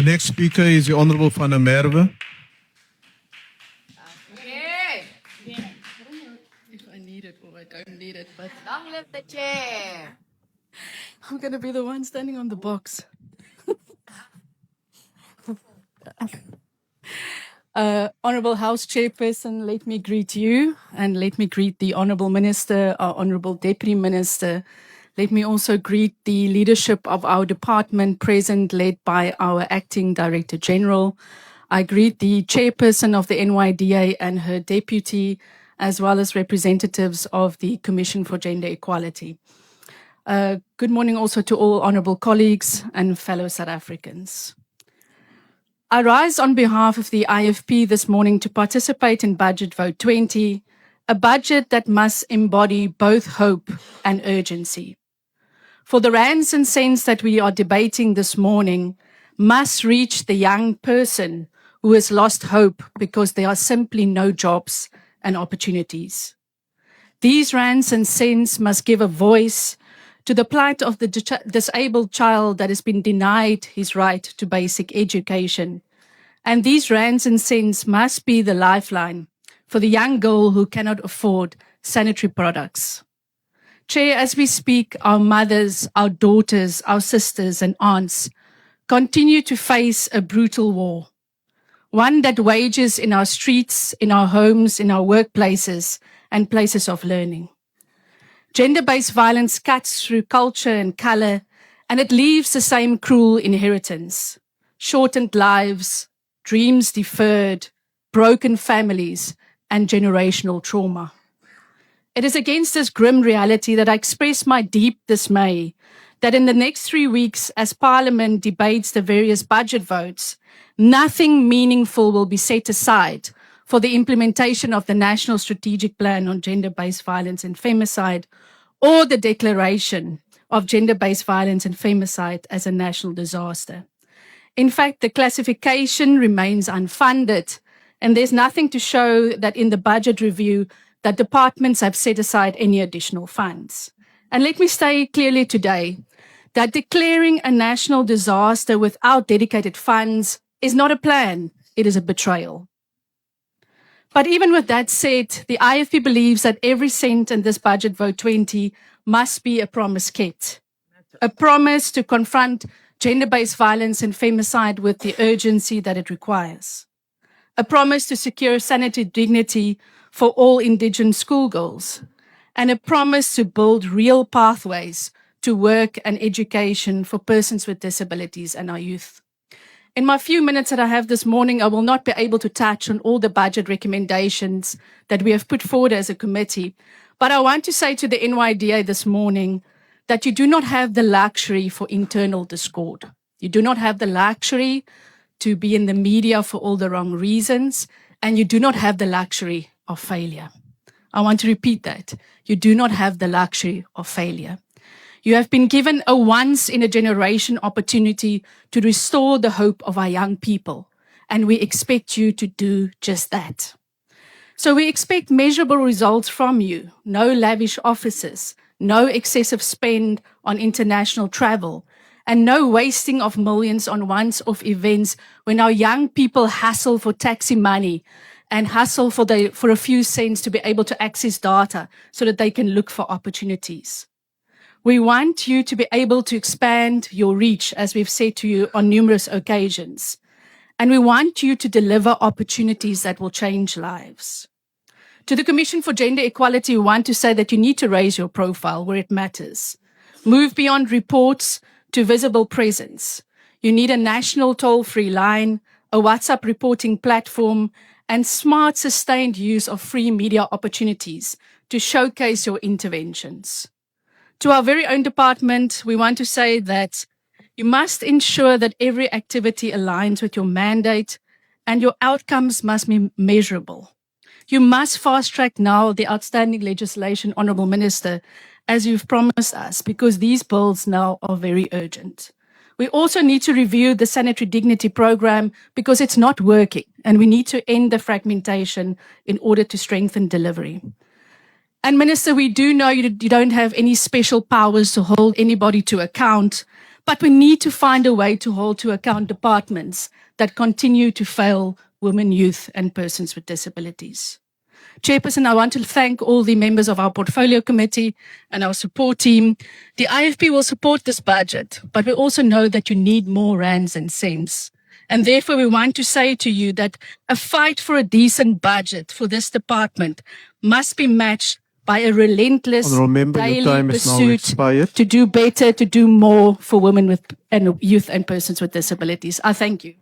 The next speaker is the Honourable Van Merwe. Okay. I don't know if I need it or I don't need it, but Long live the chair. I'm going to be the one standing on the box. Honourable House Chairperson, let me greet you and let me greet the Honourable Minister, our Honourable Deputy Minister. Let me also greet the leadership of our department present, led by our Acting Director General. I greet the Chairperson of the NYDA and her Deputy, as well as representatives of the Commission for Gender Equality. Good morning also to all honourable colleagues and fellow South Africans. I rise on behalf of the IFP this morning to participate in Budget Vote 20, a budget that must embody both hope and urgency. For the rands and cents that we are debating this morning must reach the young person who has lost hope because there are simply no jobs and opportunities. These rands and cents must give a voice to the plight of the disabled child that has been denied his right to basic education. And these rands and cents must be the lifeline for the young girl who cannot afford sanitary products. Chair, as we speak, our mothers, our daughters, our sisters and aunts continue to face a brutal war, one that wages in our streets, in our homes, in our workplaces and places of learning. Gender-based violence cuts through culture and colour, and it leaves the same cruel inheritance: shortened lives, dreams deferred, broken families, and generational trauma. It is against this grim reality that I express my deep dismay that in the next 3 weeks, as Parliament debates the various budget votes, nothing meaningful will be set aside for the implementation of the National Strategic Plan on Gender-Based Violence and Femicide, or the declaration of gender-based violence and femicide as a national disaster. In fact, the classification remains unfunded, and there's nothing to show that in the budget review that departments have set aside any additional funds. And let me say clearly today that declaring a national disaster without dedicated funds is not a plan, it is a betrayal. But even with that said, the IFP believes that every cent in this Budget Vote 20 must be a promise kept, a promise to confront gender-based violence and femicide with the urgency that it requires, a promise to secure sanitary dignity for all Indigenous schoolgirls, and a promise to build real pathways to work and education for persons with disabilities and our youth. In my few minutes that I have this morning, I will not be able to touch on all the budget recommendations that we have put forward as a committee, but I want to say to the NYDA this morning that you do not have the luxury for internal discord. You do not have the luxury to be in the media for all the wrong reasons, and you do not have the luxury of failure. I want to repeat that. You do not have the luxury of failure. You have been given a once-in-a-generation opportunity to restore the hope of our young people, and we expect you to do just that. So we expect measurable results from you: no lavish offices, no excessive spend on international travel, and no wasting of millions on once-off events when our young people hustle for taxi money and hustle for a few cents to be able to access data so that they can look for opportunities. We want you to be able to expand your reach, as we've said to you on numerous occasions. And we want you to deliver opportunities that will change lives. To the Commission for Gender Equality, we want to say that you need to raise your profile where it matters. Move beyond reports to visible presence. You need a national toll-free line, a WhatsApp reporting platform, and smart, sustained use of free media opportunities to showcase your interventions. To our very own department, we want to say that you must ensure that every activity aligns with your mandate and your outcomes must be measurable. You must fast-track now the outstanding legislation, Honourable Minister, as you've promised us, because these bills now are very urgent. We also need to review the sanitary dignity program because it's not working, and we need to end the fragmentation in order to strengthen delivery. And Minister, we do know you don't have any special powers to hold anybody to account, But we need to find a way to hold to account departments that continue to fail women, youth, and persons with disabilities. Chairperson, I want to thank all the members of our portfolio committee and our support team. The IFP will support this budget, but we also know that you need more rands and cents. And therefore, we want to say to you that a fight for a decent budget for this department must be matched by a relentless Honourable Member, your daily time is now pursuit expired. to do better, to do more for women with and youth and persons with disabilities. I thank you.